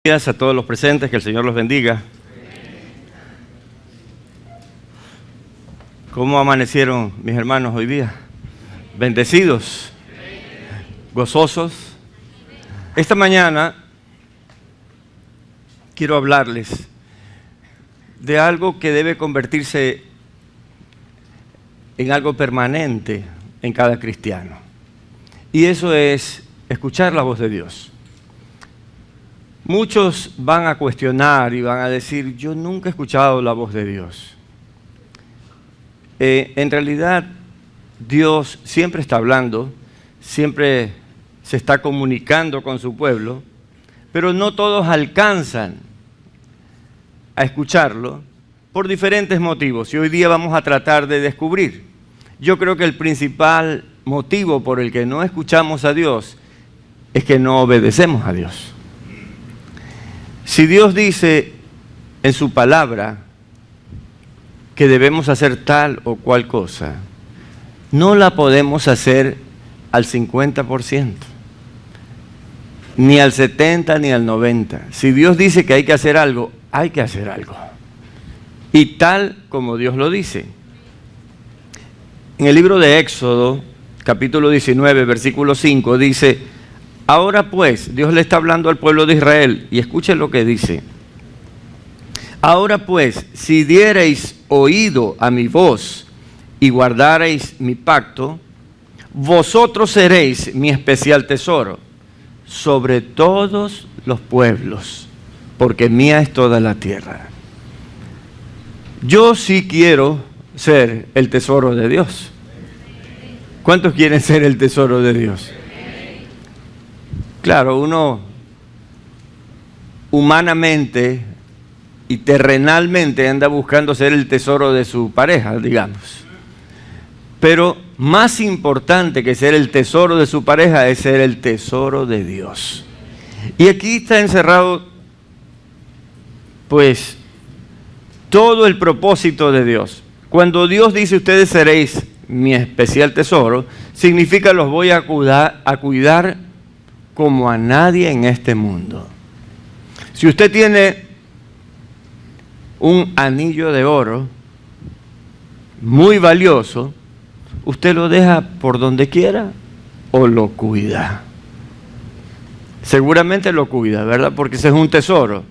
Días a todos los presentes, que el Señor los bendiga. ¿Cómo amanecieron mis hermanos hoy día? ¿Bendecidos? ¿Gozosos? Esta mañana quiero hablarles de algo que debe convertirse en algo permanente en cada cristiano. Y eso es escuchar la voz de Dios. Muchos van a cuestionar y van a decir, yo nunca he escuchado la voz de Dios. En realidad, Dios siempre está hablando, siempre se está comunicando con su pueblo, pero no todos alcanzan a escucharlo por diferentes motivos. Y hoy día vamos a tratar de descubrir. Yo creo que el principal motivo por el que no escuchamos a Dios es que no obedecemos a Dios. Si Dios dice en su palabra que debemos hacer tal o cual cosa, no la podemos hacer al 50%, ni al 70% ni al 90%. Si Dios dice que hay que hacer algo, hay que hacer algo. Y tal como Dios lo dice. En el libro de Éxodo, capítulo 19, versículo 5, dice: ahora pues, Dios le está hablando al pueblo de Israel, y escuchen lo que dice. Ahora pues, si diereis oído a mi voz y guardareis mi pacto, vosotros seréis mi especial tesoro sobre todos los pueblos, porque mía es toda la tierra. Yo sí quiero ser el tesoro de Dios. ¿Cuántos quieren ser el tesoro de Dios? Claro, uno humanamente y terrenalmente anda buscando ser el tesoro de su pareja, digamos. Pero más importante que ser el tesoro de su pareja es ser el tesoro de Dios. Y aquí está encerrado, pues, todo el propósito de Dios. Cuando Dios dice, ustedes seréis mi especial tesoro, significa los voy a cuidar como a nadie en este mundo. Si usted tiene un anillo de oro muy valioso, ¿usted lo deja por donde quiera o lo cuida? Seguramente lo cuida, ¿verdad? Porque ese es un tesoro.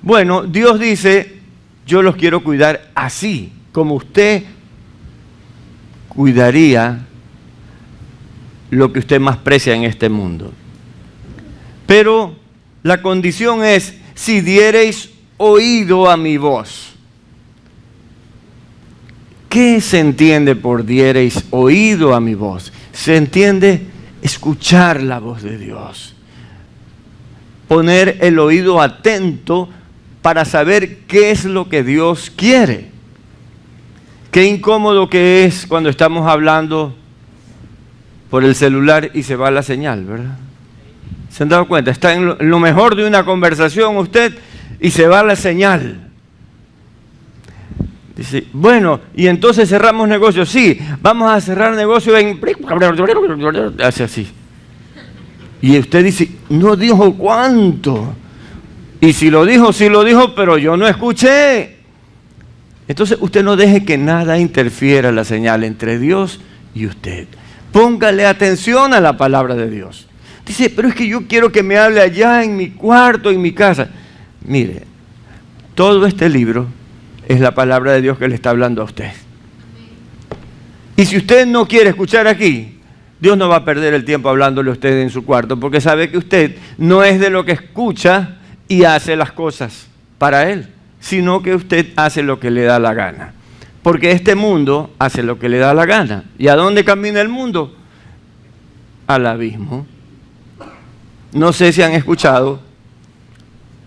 Bueno, Dios dice, yo los quiero cuidar así, como usted cuidaría lo que usted más precia en este mundo. Pero la condición es, si diereis oído a mi voz. ¿Qué se entiende por diereis oído a mi voz? Se entiende escuchar la voz de Dios. Poner el oído atento para saber qué es lo que Dios quiere. Qué incómodo que es cuando estamos hablando por el celular y se va la señal, ¿verdad? ¿Se han dado cuenta? Está en lo mejor de una conversación usted y se va la señal. Dice, bueno, y entonces cerramos negocios. Sí, vamos a cerrar negocio en... Hace así. Y usted dice, no dijo cuánto. Y si lo dijo, pero yo no escuché. Entonces usted no deje que nada interfiera la señal entre Dios y usted. Póngale atención a la palabra de Dios. Dice, pero es que yo quiero que me hable allá en mi cuarto, en mi casa. Mire, todo este libro es la palabra de Dios que le está hablando a usted. Y si usted no quiere escuchar aquí, Dios no va a perder el tiempo hablándole a usted en su cuarto, porque sabe que usted no es de lo que escucha y hace las cosas para Él, sino que usted hace lo que le da la gana. Porque este mundo hace lo que le da la gana. ¿Y a dónde camina el mundo? Al abismo. No sé si han escuchado,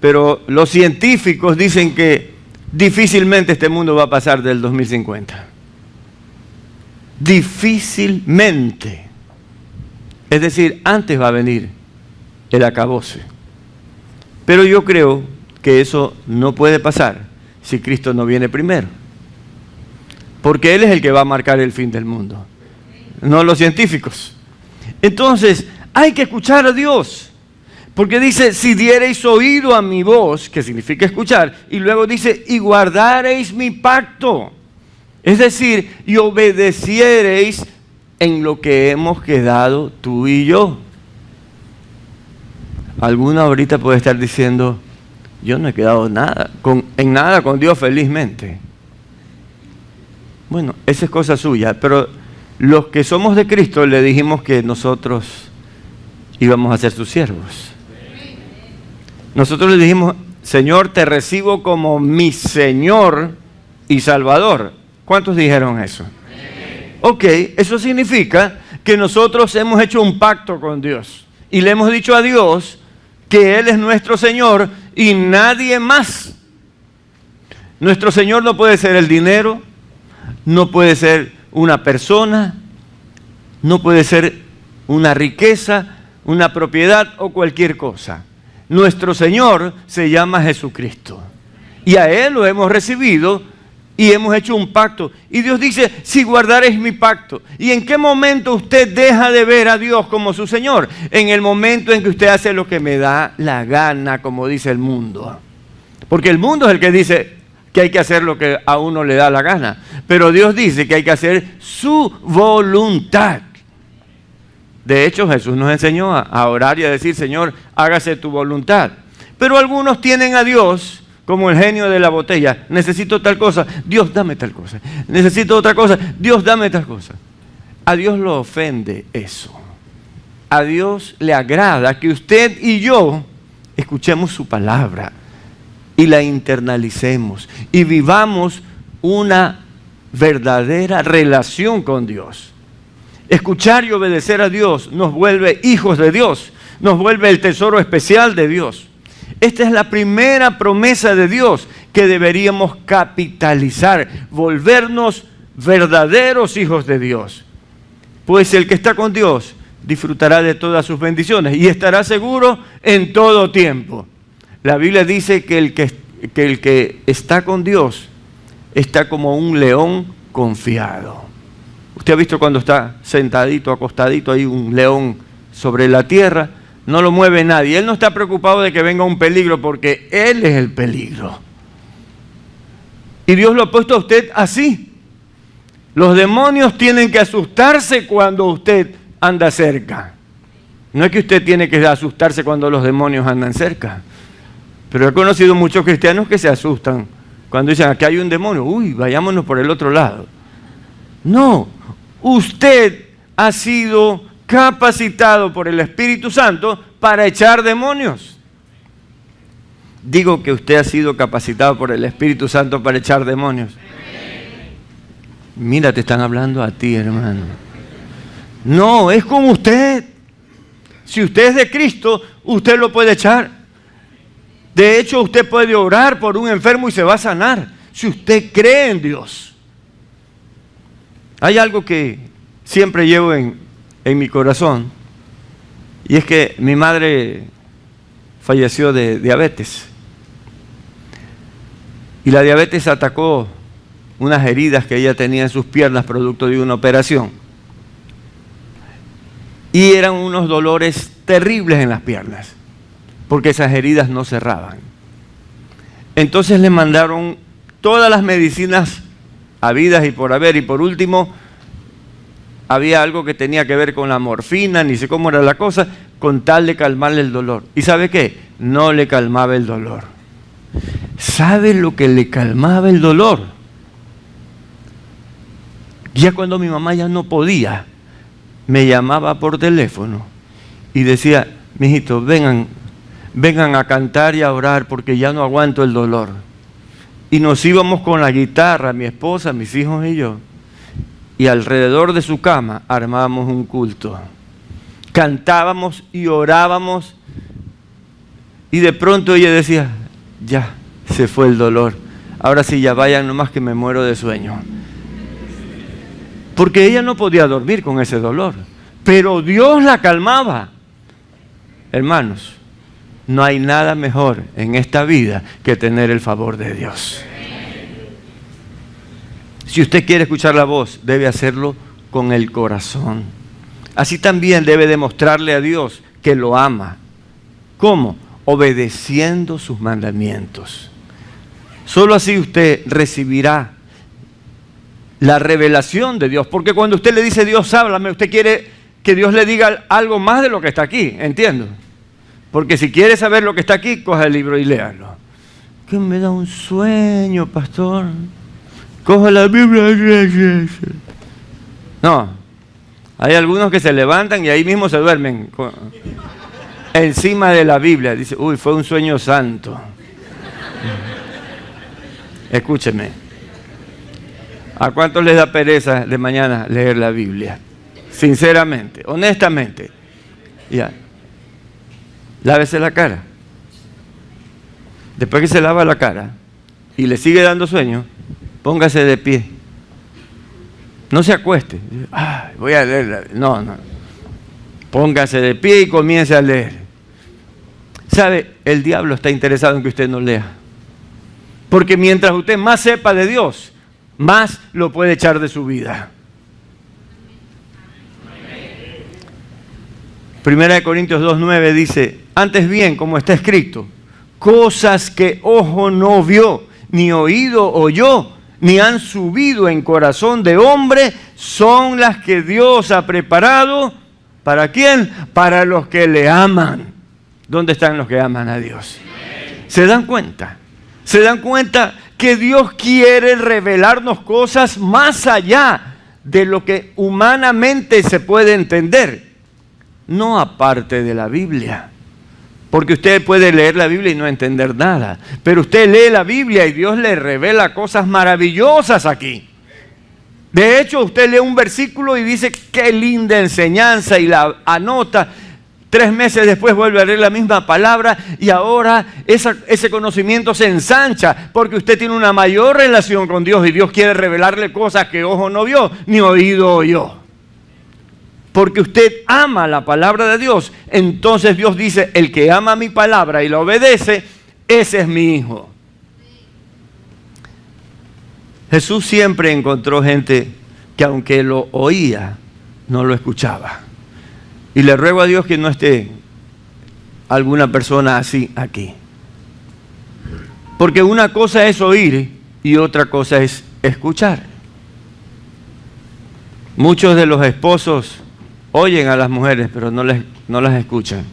pero los científicos dicen que difícilmente este mundo va a pasar del 2050. Difícilmente. Es decir, antes va a venir el acabose. Pero yo creo que eso no puede pasar si Cristo no viene primero. Porque Él es el que va a marcar el fin del mundo, no los científicos. Entonces, hay que escuchar a Dios. Porque dice, si diereis oído a mi voz, que significa escuchar, y luego dice, y guardareis mi pacto. Es decir, y obedeciereis en lo que hemos quedado tú y yo. Alguno ahorita puede estar diciendo, yo no he quedado en nada con Dios felizmente. Bueno, esa es cosa suya, pero los que somos de Cristo le dijimos que nosotros íbamos a ser sus siervos. Nosotros le dijimos, Señor, te recibo como mi Señor y Salvador. ¿Cuántos dijeron eso? Ok, eso significa que nosotros hemos hecho un pacto con Dios y le hemos dicho a Dios que Él es nuestro Señor y nadie más. Nuestro Señor no puede ser el dinero, no puede ser una persona, no puede ser una riqueza, una propiedad o cualquier cosa. Nuestro Señor se llama Jesucristo y a Él lo hemos recibido y hemos hecho un pacto. Y Dios dice, si guardaréis mi pacto. ¿Y en qué momento usted deja de ver a Dios como su Señor? En el momento en que usted hace lo que me da la gana, como dice el mundo. Porque el mundo es el que dice que hay que hacer lo que a uno le da la gana. Pero Dios dice que hay que hacer su voluntad. De hecho, Jesús nos enseñó a orar y a decir, Señor, hágase tu voluntad. Pero algunos tienen a Dios como el genio de la botella. Necesito tal cosa, Dios dame tal cosa. Necesito otra cosa, Dios dame tal cosa. A Dios lo ofende eso. A Dios le agrada que usted y yo escuchemos su palabra y la internalicemos y vivamos una verdadera relación con Dios. Escuchar y obedecer a Dios nos vuelve hijos de Dios, nos vuelve el tesoro especial de Dios. Esta es la primera promesa de Dios que deberíamos capitalizar, volvernos verdaderos hijos de Dios. Pues el que está con Dios disfrutará de todas sus bendiciones y estará seguro en todo tiempo. La Biblia dice que el que está con Dios está como un león confiado. Usted ha visto cuando está sentadito, acostadito, hay un león sobre la tierra, no lo mueve nadie. Él no está preocupado de que venga un peligro porque Él es el peligro. Y Dios lo ha puesto a usted así. Los demonios tienen que asustarse cuando usted anda cerca. No es que usted tiene que asustarse cuando los demonios andan cerca. Pero he conocido muchos cristianos que se asustan cuando dicen, aquí hay un demonio, uy, vayámonos por el otro lado. No, usted ha sido capacitado por el Espíritu Santo para echar demonios. Digo que usted ha sido capacitado por el Espíritu Santo para echar demonios. Mira, te están hablando a ti, hermano. No, es con usted. Si usted es de Cristo, usted lo puede echar. De hecho, usted puede orar por un enfermo y se va a sanar, si usted cree en Dios. Hay algo que siempre llevo en mi corazón, y es que mi madre falleció de diabetes. Y la diabetes atacó unas heridas que ella tenía en sus piernas producto de una operación. Y eran unos dolores terribles en las piernas, porque esas heridas no cerraban. Entonces le mandaron todas las medicinas habidas y por haber, y por último había algo que tenía que ver con la morfina, ni sé cómo era la cosa, con tal de calmarle el dolor. ¿Y sabe qué? No le calmaba el dolor. ¿Sabe lo que le calmaba el dolor? Ya cuando mi mamá ya no podía, me llamaba por teléfono y decía, mijito, vengan a cantar y a orar porque ya no aguanto el dolor. Y nos íbamos con la guitarra, mi esposa, mis hijos y yo, y alrededor de su cama armábamos un culto. Cantábamos y orábamos, y de pronto ella decía, ya, se fue el dolor. Ahora sí, ya vayan nomás que me muero de sueño. Porque ella no podía dormir con ese dolor, pero Dios la calmaba. Hermanos, no hay nada mejor en esta vida que tener el favor de Dios. Si usted quiere escuchar la voz, debe hacerlo con el corazón. Así también debe demostrarle a Dios que lo ama. ¿Cómo? Obedeciendo sus mandamientos. Solo así usted recibirá la revelación de Dios. Porque cuando usted le dice Dios, háblame, usted quiere que Dios le diga algo más de lo que está aquí. Entiendo. Porque si quiere saber lo que está aquí, coja el libro y léalo. ¿Qué me da un sueño, pastor? Coja la Biblia. No. Hay algunos que se levantan y ahí mismo se duermen encima de la Biblia. Dice, uy, fue un sueño santo. Escúcheme. ¿A cuántos les da pereza de mañana leer la Biblia? Sinceramente, honestamente. Ya. Lávese la cara. Después que se lava la cara y le sigue dando sueño, póngase de pie. No se acueste. Ay, voy a leer. No. Póngase de pie y comience a leer. ¿Sabe? El diablo está interesado en que usted no lea. Porque mientras usted más sepa de Dios, más lo puede echar de su vida. Primera de Corintios 2:9 dice, antes bien, como está escrito, cosas que ojo no vio, ni oído oyó, ni han subido en corazón de hombre, son las que Dios ha preparado. ¿Para quién? Para los que le aman. ¿Dónde están los que aman a Dios? ¿Se dan cuenta? ¿Se dan cuenta que Dios quiere revelarnos cosas más allá de lo que humanamente se puede entender? No aparte de la Biblia. Porque usted puede leer la Biblia y no entender nada. Pero usted lee la Biblia y Dios le revela cosas maravillosas aquí. De hecho, usted lee un versículo y dice, qué linda enseñanza, y la anota. 3 meses después vuelve a leer la misma palabra y ahora ese conocimiento se ensancha porque usted tiene una mayor relación con Dios y Dios quiere revelarle cosas que ojo no vio ni oído oyó. Porque usted ama la palabra de Dios, entonces Dios dice, el que ama mi palabra y la obedece, ese es mi hijo. Jesús siempre encontró gente que aunque lo oía, no lo escuchaba. Y le ruego a Dios que no esté alguna persona así aquí. Porque una cosa es oír y otra cosa es escuchar. Muchos de los esposos oyen a las mujeres, pero no las escuchan.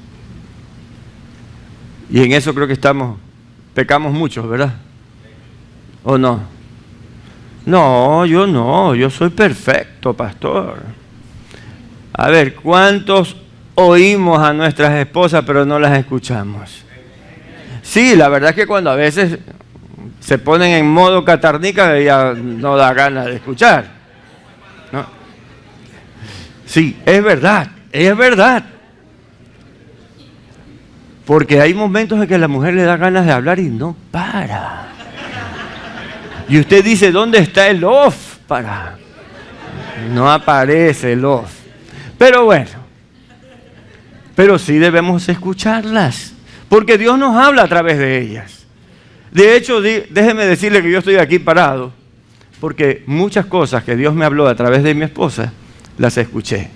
Y en eso creo que pecamos muchos, ¿verdad? ¿O no? No, yo soy perfecto, pastor. A ver, ¿cuántos oímos a nuestras esposas pero no las escuchamos? Sí, la verdad es que cuando a veces se ponen en modo catarnica ya no da ganas de escuchar, ¿no? Sí, es verdad. Porque hay momentos en que a la mujer le da ganas de hablar y no para. Y usted dice, ¿dónde está el off? No aparece el off. Pero bueno, pero sí debemos escucharlas, porque Dios nos habla a través de ellas. De hecho, déjeme decirle que yo estoy aquí parado, porque muchas cosas que Dios me habló a través de mi esposa, las escuché.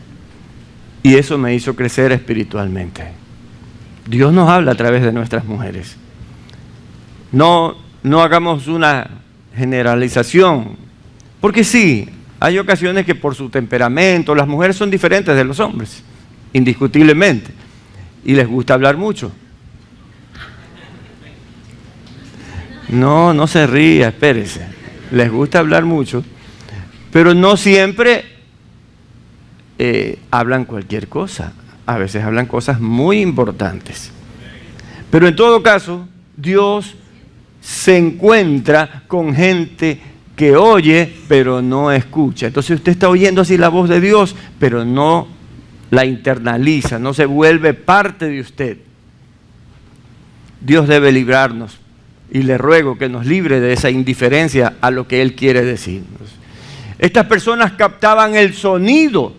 Y eso me hizo crecer espiritualmente. Dios nos habla a través de nuestras mujeres. No hagamos una generalización, porque sí, hay ocasiones que por su temperamento, las mujeres son diferentes de los hombres, indiscutiblemente, y les gusta hablar mucho. No se ría, espérese. Les gusta hablar mucho, pero no siempre hablan cualquier cosa. A veces hablan cosas muy importantes. Pero en todo caso, Dios se encuentra con gente que oye, pero no escucha. Entonces usted está oyendo así la voz de Dios, pero no la internaliza, no se vuelve parte de usted. Dios debe librarnos y le ruego que nos libre de esa indiferencia a lo que Él quiere decirnos. Estas personas captaban el sonido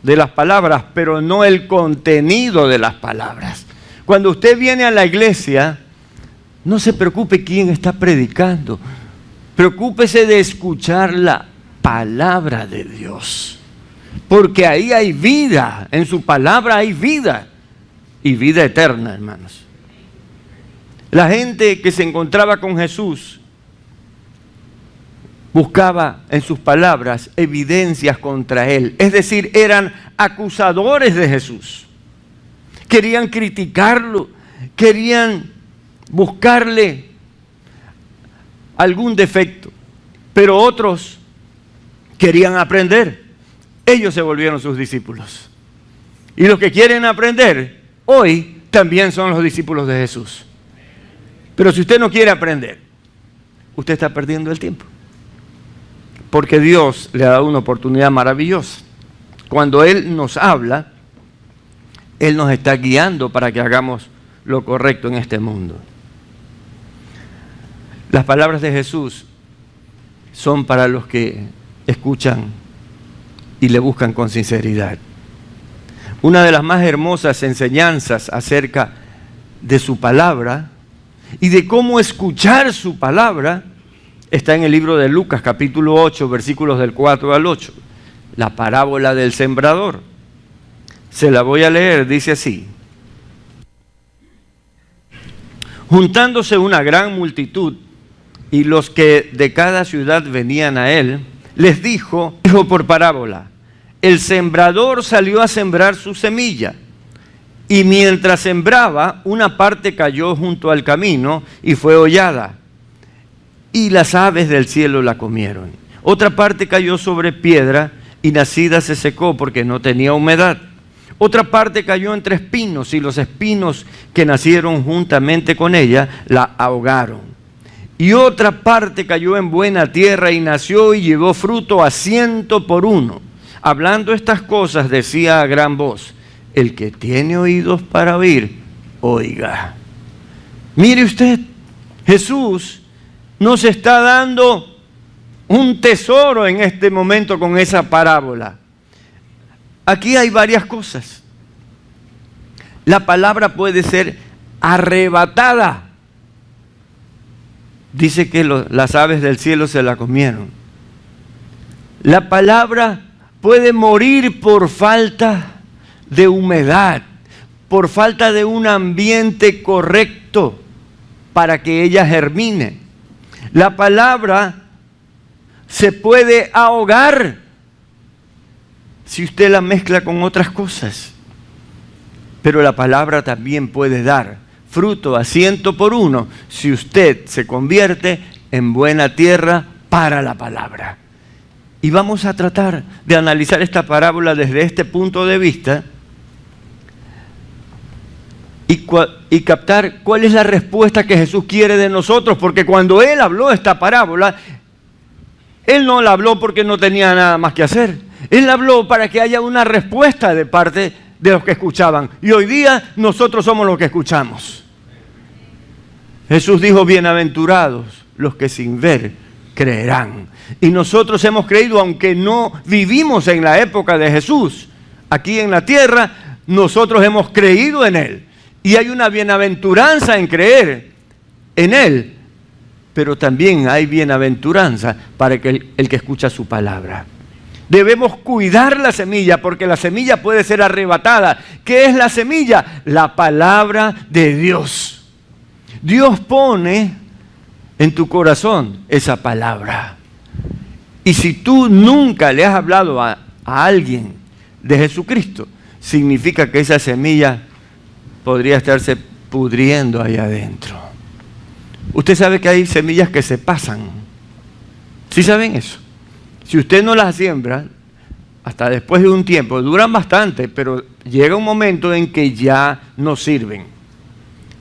de las palabras, pero no el contenido de las palabras. Cuando usted viene a la iglesia, no se preocupe quién está predicando. Preocúpese de escuchar la palabra de Dios. Porque ahí hay vida, en su palabra hay vida. y vida eterna, hermanos. La gente que se encontraba con Jesús buscaba en sus palabras evidencias contra él. Es decir, eran acusadores de Jesús. Querían criticarlo, querían buscarle algún defecto. Pero otros querían aprender. Ellos se volvieron sus discípulos. Y los que quieren aprender hoy también son los discípulos de Jesús. Pero si usted no quiere aprender, usted está perdiendo el tiempo. Porque Dios le ha dado una oportunidad maravillosa. Cuando Él nos habla, Él nos está guiando para que hagamos lo correcto en este mundo. Las palabras de Jesús son para los que escuchan y le buscan con sinceridad. Una de las más hermosas enseñanzas acerca de su palabra y de cómo escuchar su palabra está en el libro de Lucas, capítulo 8, versículos del 4 al 8. La parábola del sembrador. Se la voy a leer, dice así. Juntándose una gran multitud y los que de cada ciudad venían a él, les dijo por parábola: el sembrador salió a sembrar su semilla, y mientras sembraba, una parte cayó junto al camino y fue hollada, y las aves del cielo la comieron. Otra parte cayó sobre piedra y nacida se secó porque no tenía humedad. Otra parte cayó entre espinos y los espinos que nacieron juntamente con ella la ahogaron. Y otra parte cayó en buena tierra y nació y llevó fruto a 100 por uno. Hablando estas cosas decía a gran voz: el que tiene oídos para oír, oiga. Mire usted, Jesús nos está dando un tesoro en este momento con esa parábola. Aquí hay varias cosas. La palabra puede ser arrebatada. Dice que las aves del cielo se la comieron. La palabra puede morir por falta de humedad, por falta de un ambiente correcto para que ella germine. La palabra se puede ahogar si usted la mezcla con otras cosas. Pero la palabra también puede dar fruto a 100 por uno si usted se convierte en buena tierra para la palabra. Y vamos a tratar de analizar esta parábola desde este punto de vista y captar cuál es la respuesta que Jesús quiere de nosotros, porque cuando Él habló esta parábola, Él no la habló porque no tenía nada más que hacer. Él la habló para que haya una respuesta de parte de los que escuchaban. Y hoy día nosotros somos los que escuchamos. Jesús dijo: bienaventurados los que sin ver creerán. Y nosotros hemos creído, aunque no vivimos en la época de Jesús. Aquí en la tierra, nosotros hemos creído en Él. Y hay una bienaventuranza en creer en Él. Pero también hay bienaventuranza para el que escucha su palabra. Debemos cuidar la semilla, porque la semilla puede ser arrebatada. ¿Qué es la semilla? La palabra de Dios. Dios pone en tu corazón esa palabra. Y si tú nunca le has hablado a alguien de Jesucristo, significa que esa semilla podría estarse pudriendo ahí adentro. Usted sabe que hay semillas que se pasan. ¿Sí saben eso? Si usted no las siembra, hasta después de un tiempo, duran bastante, pero llega un momento en que ya no sirven.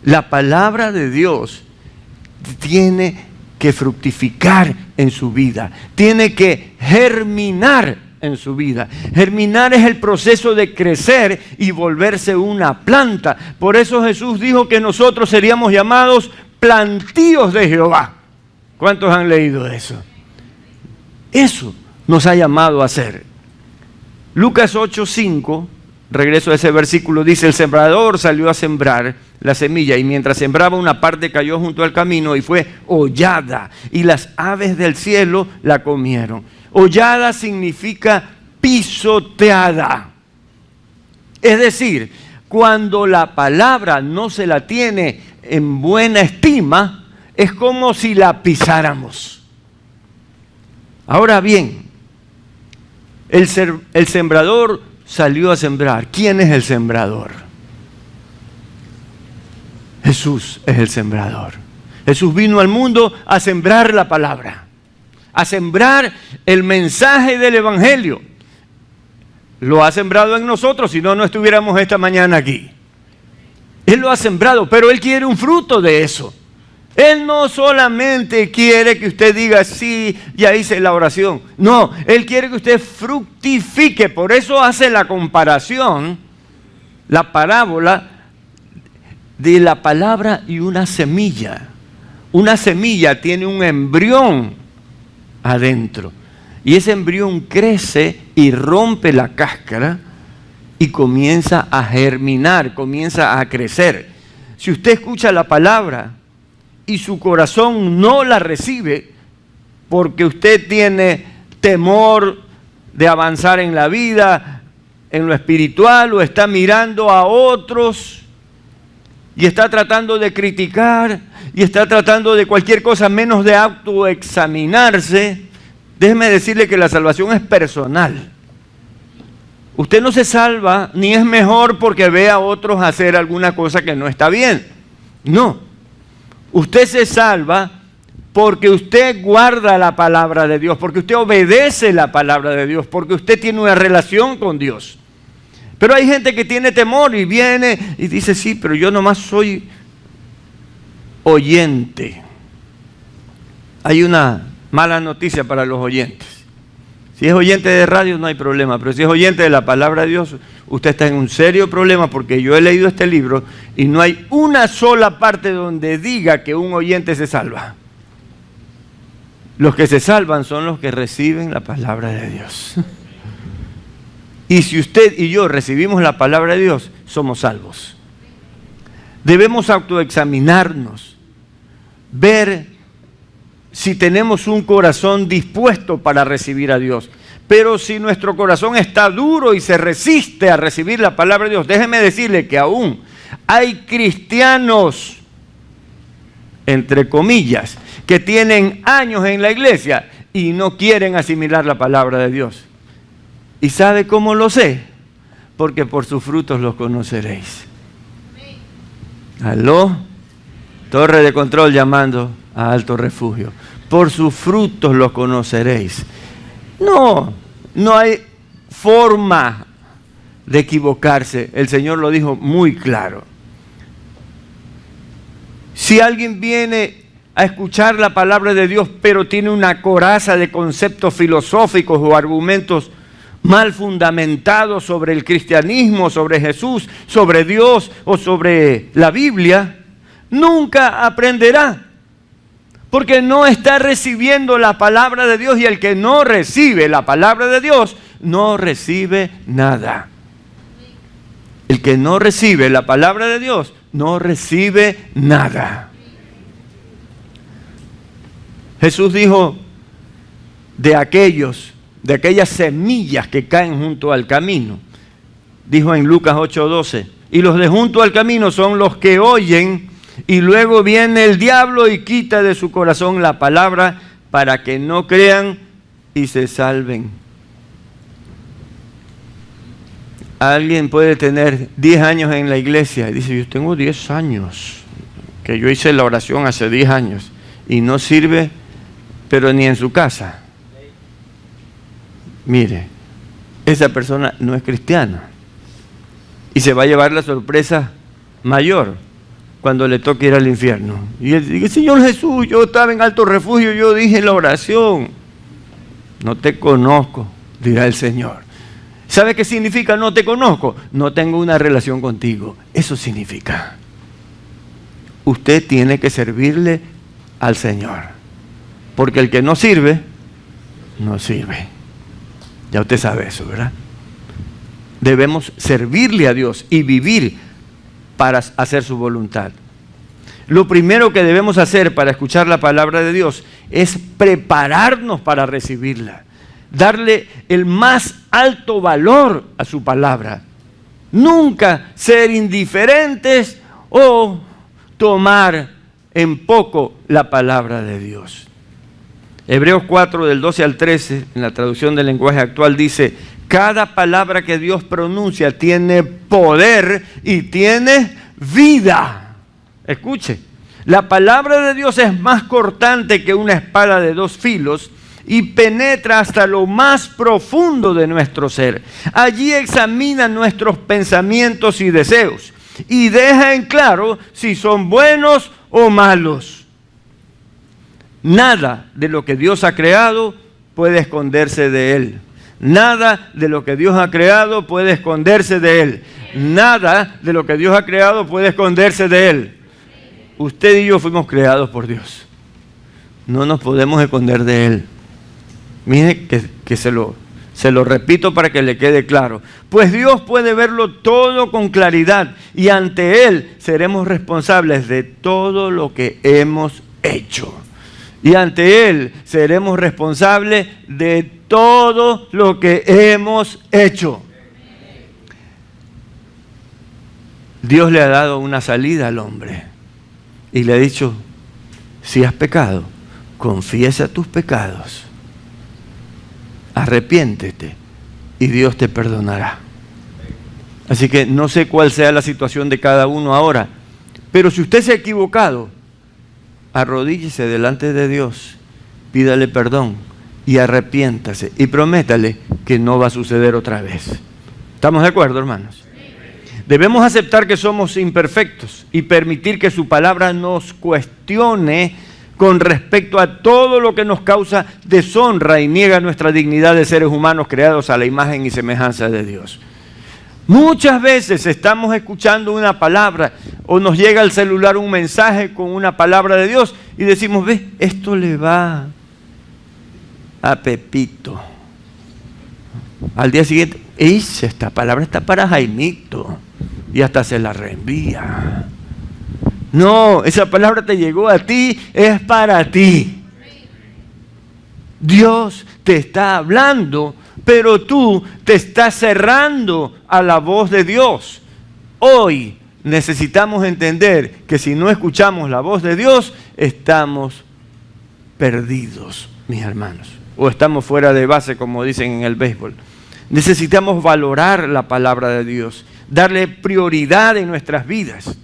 La palabra de Dios tiene que fructificar en su vida, tiene que germinar en su vida. Germinar es el proceso de crecer y volverse una planta. Por eso Jesús dijo que nosotros seríamos llamados plantíos de Jehová. ¿Cuántos han leído eso? Eso nos ha llamado a hacer. Lucas 8:5, regreso a ese versículo, dice: el sembrador salió a sembrar la semilla, y mientras sembraba, una parte cayó junto al camino y fue hollada, y las aves del cielo la comieron. Hollada significa pisoteada. Es decir, Cuando la palabra no se la tiene en buena estima, es como si la pisáramos. Ahora bien, el sembrador salió a sembrar. ¿Quién es el sembrador? Jesús es el sembrador. Jesús vino al mundo a sembrar la palabra, a sembrar el mensaje del Evangelio. Lo ha sembrado en nosotros, si no, no estuviéramos esta mañana aquí. Él lo ha sembrado, pero Él quiere un fruto de eso. Él no solamente quiere que usted diga, sí, ya hice la oración. No, Él quiere que usted fructifique. Por eso hace la comparación, la parábola de la palabra y una semilla. Una semilla tiene un embrión adentro. Y ese embrión crece y rompe la cáscara y comienza a germinar, comienza a crecer. Si usted escucha la palabra y su corazón no la recibe porque usted tiene temor de avanzar en la vida, en lo espiritual, o está mirando a otros y está tratando de criticar y está tratando de cualquier cosa menos de autoexaminarse, déjeme decirle que la salvación es personal. Usted no se salva ni es mejor porque ve a otros hacer alguna cosa que no está bien. No. Usted se salva porque usted guarda la palabra de Dios, porque usted obedece la palabra de Dios, porque usted tiene una relación con Dios. Pero hay gente que tiene temor y viene y dice, sí, pero yo nomás soy oyente. Hay una mala noticia para los oyentes. Si es oyente de radio no hay problema, pero si es oyente de la palabra de Dios, usted está en un serio problema, porque yo he leído este libro y no hay una sola parte donde diga que un oyente se salva. Los que se salvan son los que reciben la palabra de Dios. Y si usted y yo recibimos la palabra de Dios, somos salvos. Debemos autoexaminarnos, ver si tenemos un corazón dispuesto para recibir a Dios. Pero si nuestro corazón está duro y se resiste a recibir la palabra de Dios, déjeme decirle que aún hay cristianos, entre comillas, que tienen años en la iglesia y no quieren asimilar la palabra de Dios. ¿Y sabe cómo lo sé? Porque por sus frutos los conoceréis. ¿Aló? Torre de control llamando a alto refugio. Por sus frutos los conoceréis. No hay forma de equivocarse. El Señor lo dijo muy claro. Si alguien viene a escuchar la palabra de Dios, pero tiene una coraza de conceptos filosóficos o argumentos mal fundamentados sobre el cristianismo, sobre Jesús, sobre Dios o sobre la Biblia, nunca aprenderá. Porque no está recibiendo la palabra de Dios, y el que no recibe la palabra de Dios no recibe nada. El que no recibe la palabra de Dios no recibe nada. Jesús dijo de aquellas semillas que caen junto al camino. Dijo en Lucas 8:12, y los de junto al camino son los que oyen, y luego viene el diablo y quita de su corazón la palabra para que no crean y se salven. Alguien puede tener 10 años en la iglesia y dice, yo tengo 10 años, que yo hice la oración hace 10 años y no sirve, pero ni en su casa. Mire, esa persona no es cristiana y se va a llevar la sorpresa mayor cuando le toque ir al infierno. Y él dice, Señor Jesús, yo estaba en alto refugio, yo dije la oración. No te conozco, dirá el Señor. ¿Sabe qué significa no te conozco? No tengo una relación contigo. Eso significa. Usted tiene que servirle al Señor. Porque el que no sirve, no sirve. Ya usted sabe eso, ¿verdad? Debemos servirle a Dios y vivir para hacer su voluntad. Lo primero que debemos hacer para escuchar la palabra de Dios es prepararnos para recibirla, darle el más alto valor a su palabra. Nunca ser indiferentes o tomar en poco la palabra de Dios. Hebreos 4, del 12 al 13, en la traducción del lenguaje actual, dice: cada palabra que Dios pronuncia tiene poder y tiene vida. Escuche, la palabra de Dios es más cortante que una espada de dos filos y penetra hasta lo más profundo de nuestro ser. Allí examina nuestros pensamientos y deseos y deja en claro si son buenos o malos. Nada de lo que Dios ha creado puede esconderse de Él. Nada de lo que Dios ha creado puede esconderse de Él. Nada de lo que Dios ha creado puede esconderse de Él. Usted y yo fuimos creados por Dios. No nos podemos esconder de Él. Mire que se lo repito para que le quede claro. Pues Dios puede verlo todo con claridad y ante Él seremos responsables de todo lo que hemos hecho. Y ante Él seremos responsables de todo lo que hemos hecho. Dios le ha dado una salida al hombre y le ha dicho: si has pecado, confiesa tus pecados, arrepiéntete y Dios te perdonará. Así que no sé cuál sea la situación de cada uno ahora, pero si usted se ha equivocado, arrodíllese delante de Dios, pídale perdón y arrepiéntase y prométale que no va a suceder otra vez. ¿Estamos de acuerdo, hermanos? Debemos aceptar que somos imperfectos y permitir que su palabra nos cuestione con respecto a todo lo que nos causa deshonra y niega nuestra dignidad de seres humanos creados a la imagen y semejanza de Dios. Muchas veces estamos escuchando una palabra o nos llega al celular un mensaje con una palabra de Dios y decimos: ve, esto le va a Pepito. Al día siguiente: esta palabra está para Jaimito, y hasta se la reenvía. No, esa palabra te llegó a ti, es para ti. Dios te está hablando, pero tú te estás cerrando a la voz de Dios. Hoy necesitamos entender que si no escuchamos la voz de Dios, estamos perdidos, mis hermanos. O estamos fuera de base, como dicen en el béisbol. Necesitamos valorar la palabra de Dios, darle prioridad en nuestras vidas.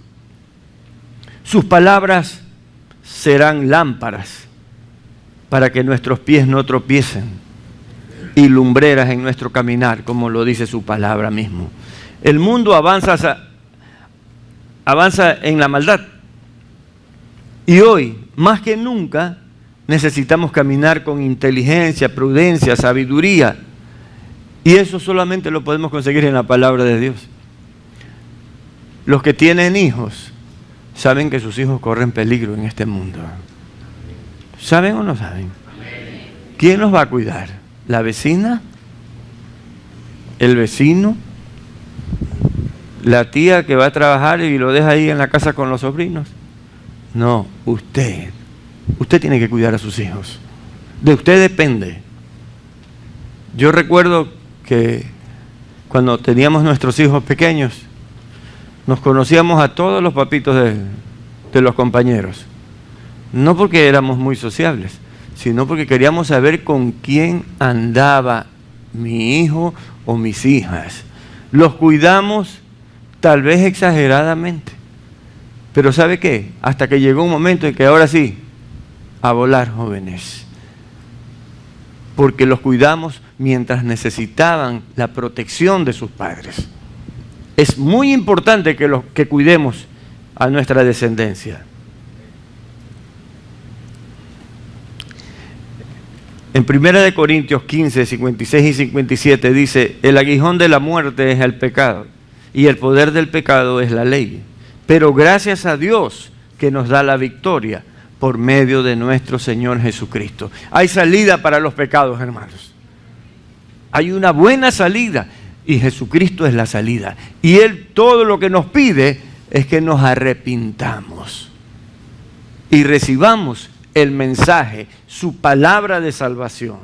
Sus palabras serán lámparas para que nuestros pies no tropiecen y lumbreras en nuestro caminar, como lo dice su palabra mismo. El mundo avanza en la maldad y hoy, más que nunca, necesitamos caminar con inteligencia, prudencia, sabiduría, y eso solamente lo podemos conseguir en la palabra de Dios. Los que tienen hijos saben que sus hijos corren peligro en este mundo. ¿Saben o no saben? ¿Quién los va a cuidar? ¿La vecina? ¿El vecino? ¿La tía que va a trabajar y lo deja ahí en la casa con los sobrinos? No, usted. Usted tiene que cuidar a sus hijos. De usted depende. Yo recuerdo que cuando teníamos nuestros hijos pequeños, nos conocíamos a todos los papitos de los compañeros. No porque éramos muy sociables, sino porque queríamos saber con quién andaba mi hijo o mis hijas. Los cuidamos tal vez exageradamente. Pero ¿sabe qué? Hasta que llegó un momento en que ahora sí, a volar, jóvenes. Porque los cuidamos mientras necesitaban la protección de sus padres. Es muy importante que cuidemos a nuestra descendencia. En 1 Corintios 15, 56 y 57 dice: el aguijón de la muerte es el pecado, y el poder del pecado es la ley. Pero gracias a Dios que nos da la victoria por medio de nuestro Señor Jesucristo. Hay salida para los pecados, hermanos. Hay una buena salida. Y Jesucristo es la salida. Y Él todo lo que nos pide es que nos arrepintamos y recibamos el mensaje, su palabra de salvación.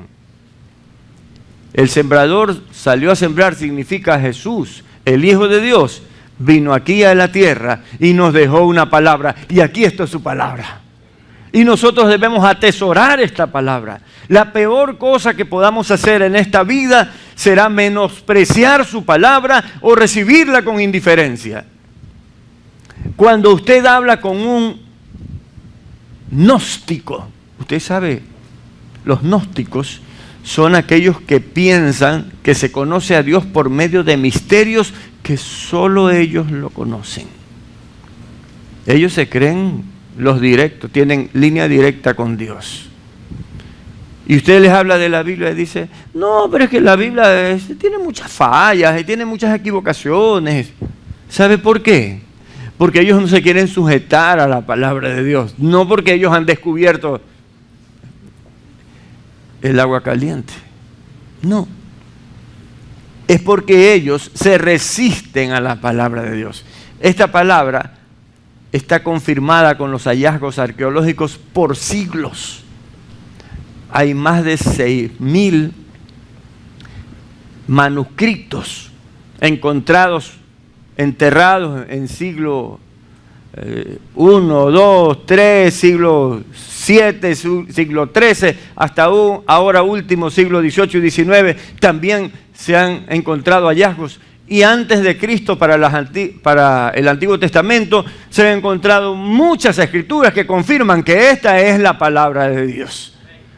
El sembrador salió a sembrar significa Jesús, el Hijo de Dios, vino aquí a la tierra y nos dejó una palabra. Y aquí está su palabra. Y nosotros debemos atesorar esta palabra. La peor cosa que podamos hacer en esta vida será menospreciar su palabra o recibirla con indiferencia. Cuando usted habla con un gnóstico, usted sabe, los gnósticos son aquellos que piensan que se conoce a Dios por medio de misterios que solo ellos lo conocen. Ellos se creen los directos, tienen línea directa con Dios. Y usted les habla de la Biblia y dice, no, pero es que la Biblia tiene muchas fallas y tiene muchas equivocaciones. ¿Sabe por qué? Porque ellos no se quieren sujetar a la palabra de Dios, no porque ellos han descubierto el agua caliente. No. Es porque ellos se resisten a la palabra de Dios. Esta palabra está confirmada con los hallazgos arqueológicos por siglos. Hay más de 6.000 manuscritos encontrados, enterrados en siglo I, II, III, siglo VII, siglo XIII, hasta ahora último siglo XVIII y XIX, también se han encontrado hallazgos. Y antes de Cristo, para el Antiguo Testamento, se han encontrado muchas escrituras que confirman que esta es la palabra de Dios,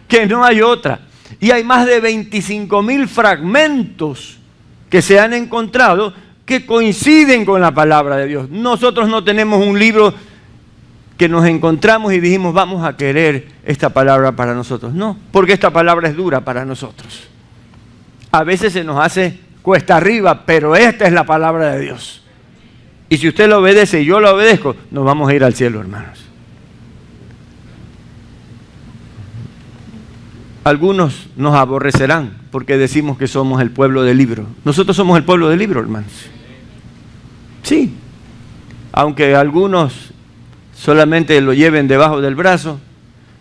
que no hay otra. Y hay más de 25.000 fragmentos que se han encontrado que coinciden con la palabra de Dios. Nosotros no tenemos un libro que nos encontramos y dijimos, vamos a querer esta palabra para nosotros. No, porque esta palabra es dura para nosotros. A veces se nos hace cuesta arriba, pero esta es la palabra de Dios. Y si usted lo obedece y yo lo obedezco, nos vamos a ir al cielo, hermanos. Algunos nos aborrecerán porque decimos que somos el pueblo del libro. Nosotros somos el pueblo del libro, hermanos. Sí, aunque algunos solamente lo lleven debajo del brazo,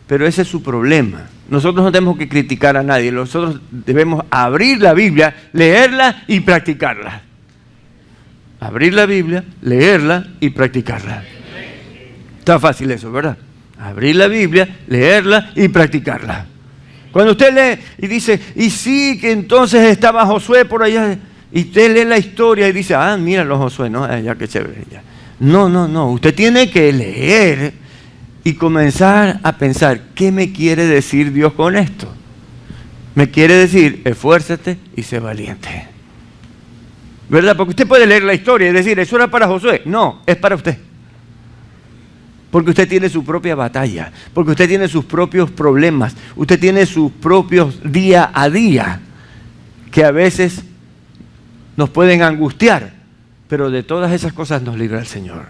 pero ese es su problema. Nosotros no tenemos que criticar a nadie, nosotros debemos abrir la Biblia, leerla y practicarla. Abrir la Biblia, leerla y practicarla. Está fácil eso, ¿verdad? Abrir la Biblia, leerla y practicarla. Cuando usted lee y dice, y sí, que entonces estaba Josué por allá, y usted lee la historia y dice, ah, mira los Josué, ¿no? Ya qué chévere. Ya. No, usted tiene que leer y comenzar a pensar, ¿qué me quiere decir Dios con esto? Me quiere decir, esfuérzate y sé valiente. ¿Verdad? Porque usted puede leer la historia y decir, eso era para Josué. No, es para usted. Porque usted tiene su propia batalla, porque usted tiene sus propios problemas, usted tiene sus propios día a día, que a veces nos pueden angustiar, pero de todas esas cosas nos libra el Señor.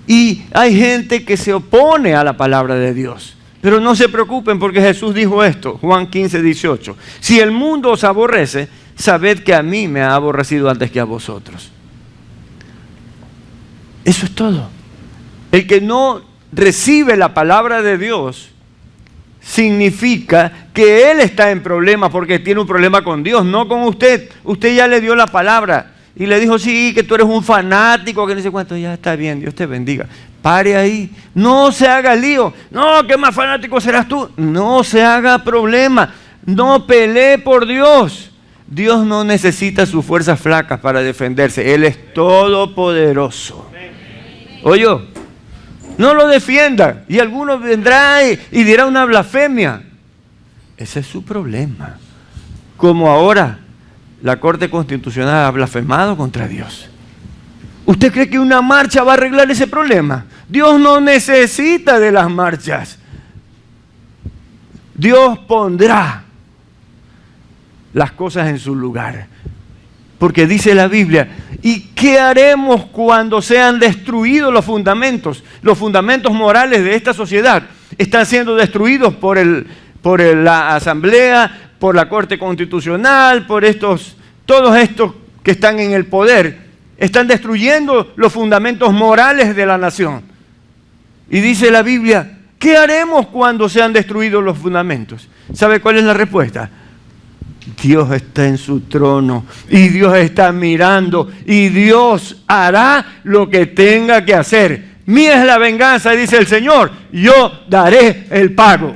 Y hay gente que se opone a la palabra de Dios, pero no se preocupen porque Jesús dijo esto, Juan 15, 18. Si el mundo os aborrece, sabed que a mí me ha aborrecido antes que a vosotros. Eso es todo. El que no recibe la palabra de Dios significa que él está en problemas porque tiene un problema con Dios, no con usted. Usted ya le dio la palabra y le dijo, sí, que tú eres un fanático, que no sé cuánto. Ya está bien, Dios te bendiga. Pare ahí, no se haga lío. No, ¿qué más fanático serás tú? No se haga problema, no pelee por Dios. Dios no necesita sus fuerzas flacas para defenderse, Él es todopoderoso. Oye, no lo defienda. Y alguno vendrá y dirá una blasfemia. Ese es su problema. Como ahora la Corte Constitucional ha blasfemado contra Dios. ¿Usted cree que una marcha va a arreglar ese problema? Dios no necesita de las marchas. Dios pondrá las cosas en su lugar. Porque dice la Biblia, ¿y qué haremos cuando sean destruidos los fundamentos? Los fundamentos morales de esta sociedad están siendo destruidos por la Asamblea, por la Corte Constitucional, por todos estos que están en el poder. Están destruyendo los fundamentos morales de la nación. Y dice la Biblia, ¿qué haremos cuando sean destruidos los fundamentos? ¿Sabe cuál es la respuesta? Dios está en su trono y Dios está mirando y Dios hará lo que tenga que hacer. Mía es la venganza, dice el Señor, yo daré el pago.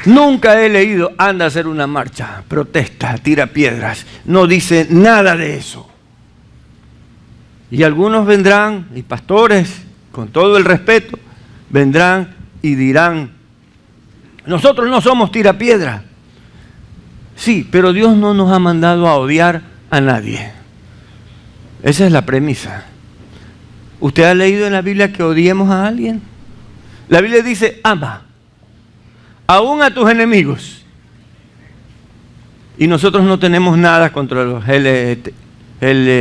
Nunca he leído, anda a hacer una marcha, protesta, tira piedras. No dice nada de eso. Y algunos vendrán, y pastores, con todo el respeto, vendrán y dirán, nosotros no somos tirapiedra. Sí, pero Dios no nos ha mandado a odiar a nadie. Esa es la premisa. ¿Usted ha leído en la Biblia que odiemos a alguien? La Biblia dice, ama, aún a tus enemigos. Y nosotros no tenemos nada contra los LGBTI.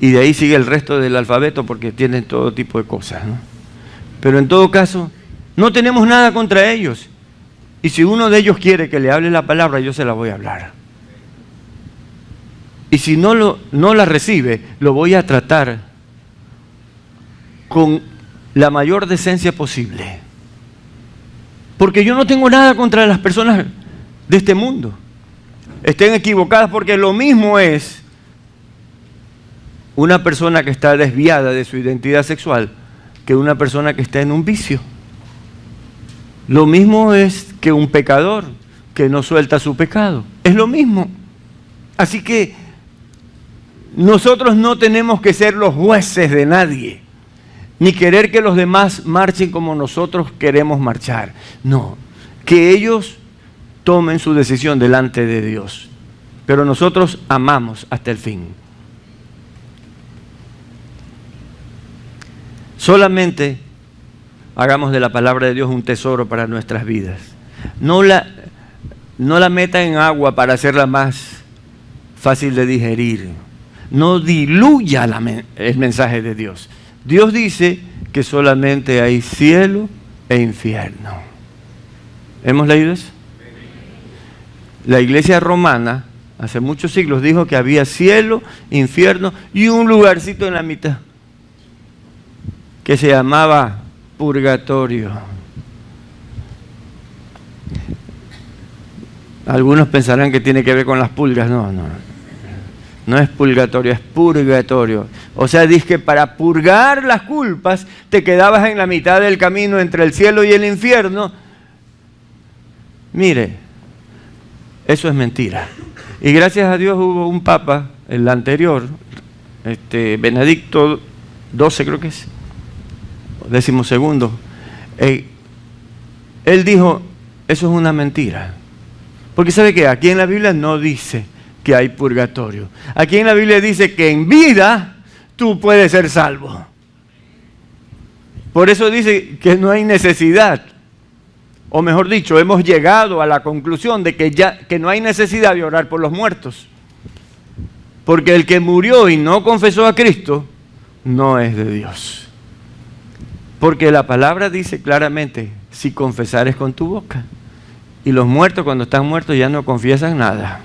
Y de ahí sigue el resto del alfabeto porque tienen todo tipo de cosas, ¿no? Pero en todo caso, no tenemos nada contra ellos. Y si uno de ellos quiere que le hable la palabra, yo se la voy a hablar. Y si no la recibe, lo voy a tratar con la mayor decencia posible. Porque yo no tengo nada contra las personas de este mundo. Estén equivocadas porque lo mismo es una persona que está desviada de su identidad sexual que una persona que está en un vicio. Lo mismo es que un pecador que no suelta su pecado. Es lo mismo. Así que nosotros no tenemos que ser los jueces de nadie, ni querer que los demás marchen como nosotros queremos marchar. No, que ellos tomen su decisión delante de Dios. Pero nosotros amamos hasta el fin. Solamente hagamos de la palabra de Dios un tesoro para nuestras vidas. No la meta en agua para hacerla más fácil de digerir. No diluya el mensaje de Dios. Dios dice que solamente hay cielo e infierno. ¿Hemos leído eso? La iglesia romana hace muchos siglos dijo que había cielo, infierno y un lugarcito en la mitad que se llamaba purgatorio. Algunos pensarán que tiene que ver con las pulgas. No es purgatorio, es purgatorio. O sea, dice que para purgar las culpas te quedabas en la mitad del camino entre el cielo y el infierno. Mire, eso es mentira. Y gracias a Dios hubo un papa, el anterior, Benedicto XII creo que es, 12º. Él dijo, eso es una mentira. Porque ¿sabe qué? Aquí en la Biblia no dice que hay purgatorio. Aquí en la Biblia dice que en vida tú puedes ser salvo. Por eso dice que no hay necesidad. O mejor dicho, hemos llegado a la conclusión de que no hay necesidad de orar por los muertos. Porque el que murió y no confesó a Cristo no es de Dios. Porque la palabra dice claramente, si confesares con tu boca. Y los muertos cuando están muertos ya no confiesan nada.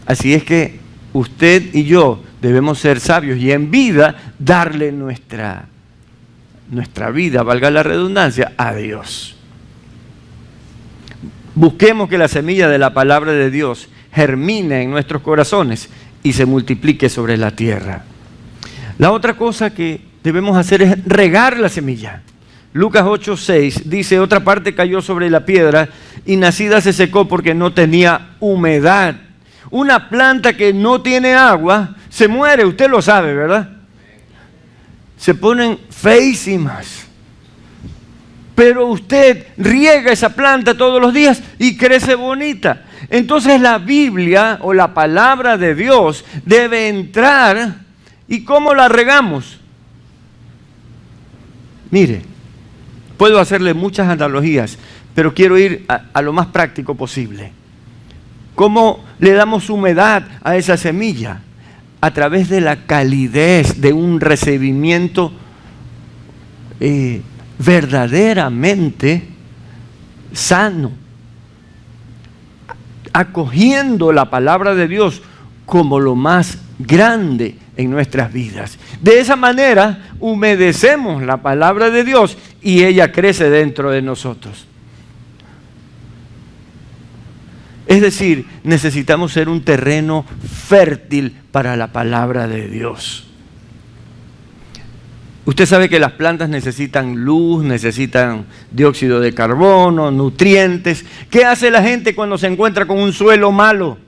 Así es que usted y yo debemos ser sabios y en vida darle nuestra vida, valga la redundancia, a Dios. Busquemos que la semilla de la palabra de Dios germine en nuestros corazones y se multiplique sobre la tierra. La otra cosa que debemos hacer es regar la semilla. Lucas 8:6 dice, otra parte cayó sobre la piedra y nacida se secó porque no tenía humedad. Una planta que no tiene agua se muere, usted lo sabe, ¿verdad? Se ponen feísimas. Pero usted riega esa planta todos los días y crece bonita. Entonces la Biblia o la palabra de Dios debe entrar. ¿Y cómo la regamos? Mire, puedo hacerle muchas analogías, pero quiero ir a lo más práctico posible. ¿Cómo le damos humedad a esa semilla? A través de la calidez de un recibimiento verdaderamente sano, acogiendo la palabra de Dios como lo más grande en nuestras vidas. De esa manera humedecemos la palabra de Dios y ella crece dentro de nosotros. Es decir, necesitamos ser un terreno fértil para la palabra de Dios. Usted sabe que las plantas necesitan luz, necesitan dióxido de carbono, nutrientes. ¿Qué hace la gente cuando se encuentra con un suelo malo?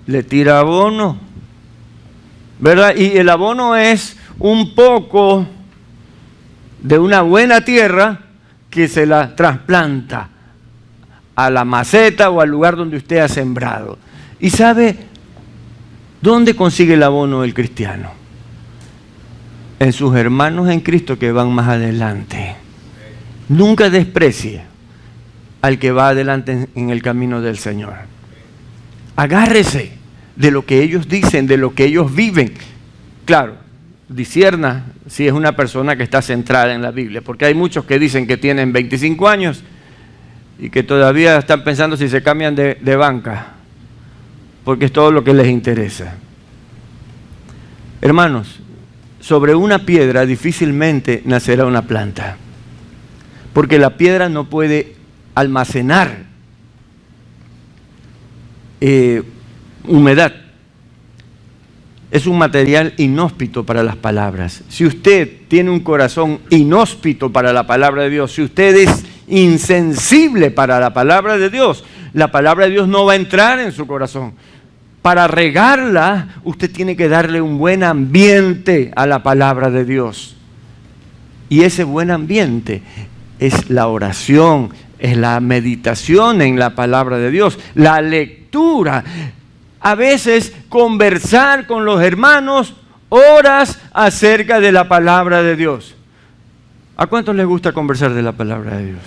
Le tira abono, ¿verdad? Y el abono es un poco de una buena tierra que se la trasplanta a la maceta o al lugar donde usted ha sembrado. ¿Y sabe dónde consigue el abono el cristiano? En sus hermanos en Cristo que van más adelante. Nunca desprecie al que va adelante en el camino del Señor. Agárrese de lo que ellos dicen, de lo que ellos viven. Claro, discierna si es una persona que está centrada en la Biblia, porque hay muchos que dicen que tienen 25 años y que todavía están pensando si se cambian de banca, porque es todo lo que les interesa. Hermanos, sobre una piedra difícilmente nacerá una planta, porque la piedra no puede almacenar humedad. Es un material inhóspito para las palabras. Si usted tiene un corazón inhóspito para la palabra de Dios, si usted es insensible para la palabra de Dios, la palabra de Dios no va a entrar en su corazón. Para regarla, usted tiene que darle un buen ambiente a la palabra de Dios. Y ese buen ambiente es la oración, es la meditación en la palabra de Dios, la lectura. A veces conversar con los hermanos horas acerca de la palabra de Dios. ¿A cuántos les gusta conversar de la palabra de Dios?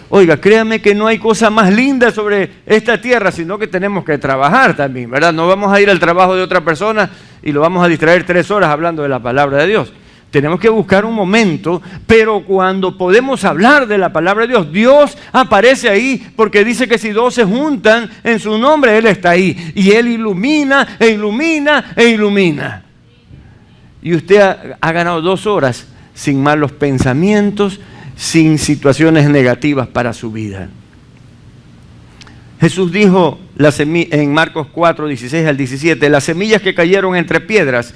Oiga, créame que no hay cosa más linda sobre esta tierra, sino que tenemos que trabajar también, ¿verdad? No vamos a ir al trabajo de otra persona y lo vamos a distraer 3 horas hablando de la palabra de Dios. Tenemos que buscar un momento, pero cuando podemos hablar de la palabra de Dios, Dios aparece ahí, porque dice que si 2 se juntan en su nombre, Él está ahí. Y Él ilumina, e ilumina, e ilumina. Y usted ha ganado 2 horas sin malos pensamientos, sin situaciones negativas para su vida. Jesús dijo en Marcos 4, 16 al 17, las semillas que cayeron entre piedras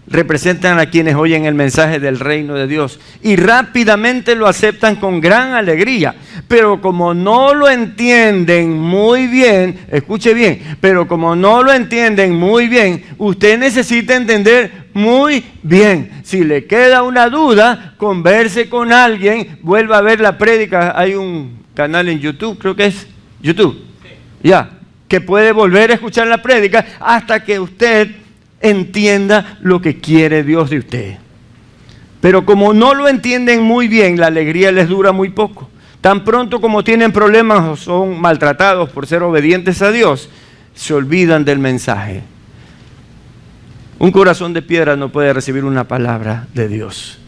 representan a quienes oyen el mensaje del reino de Dios y rápidamente lo aceptan con gran alegría, pero como no lo entienden muy bien, escuche bien, pero como no lo entienden muy bien, usted necesita entender muy bien. Si le queda una duda, converse con alguien, vuelva a ver la prédica. Hay un canal en YouTube, creo que es YouTube, ya, que puede volver a escuchar la prédica hasta que usted entienda lo que quiere Dios de usted. Pero como no lo entienden muy bien, la alegría les dura muy poco. Tan pronto como tienen problemas o son maltratados por ser obedientes a Dios, se olvidan del mensaje. Un corazón de piedra no puede recibir una palabra de Dios.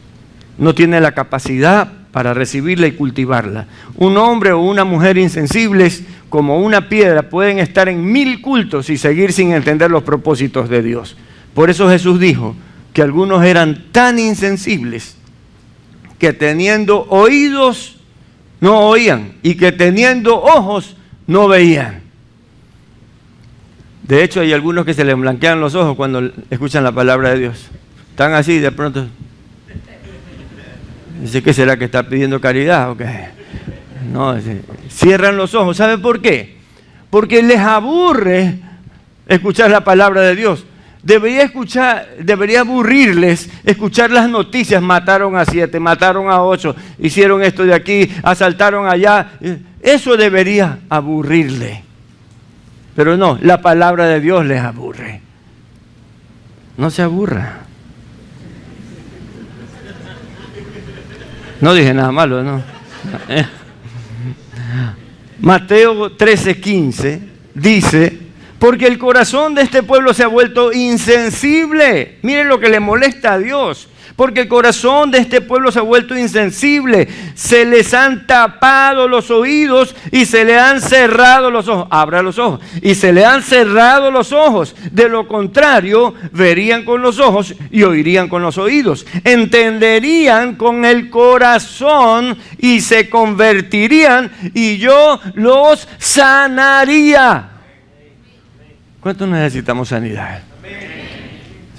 No tiene la capacidad para recibirla y cultivarla. Un hombre o una mujer insensibles como una piedra pueden estar en 1000 cultos y seguir sin entender los propósitos de Dios. Por eso Jesús dijo que algunos eran tan insensibles que teniendo oídos no oían y que teniendo ojos no veían. De hecho, hay algunos que se les blanquean los ojos cuando escuchan la palabra de Dios. Están así de pronto. Dice, ¿qué será que está pidiendo caridad o qué? No, cierran los ojos. ¿Sabe por qué? Porque les aburre escuchar la palabra de Dios. Debería aburrirles escuchar las noticias. Mataron a 7, mataron a 8, hicieron esto de aquí, asaltaron allá. Eso debería aburrirle. Pero no, la palabra de Dios les aburre. No se aburra. No dije nada malo, ¿no? Mateo 13:15 dice, Porque el corazón de este pueblo se ha vuelto insensible. Miren lo que le molesta a Dios. Porque el corazón de este pueblo se ha vuelto insensible. Se les han tapado los oídos y se le han cerrado los ojos. Abra los ojos. Y se le han cerrado los ojos. De lo contrario, verían con los ojos y oirían con los oídos. Entenderían con el corazón y se convertirían y yo los sanaría. ¿Cuántos necesitamos sanidad?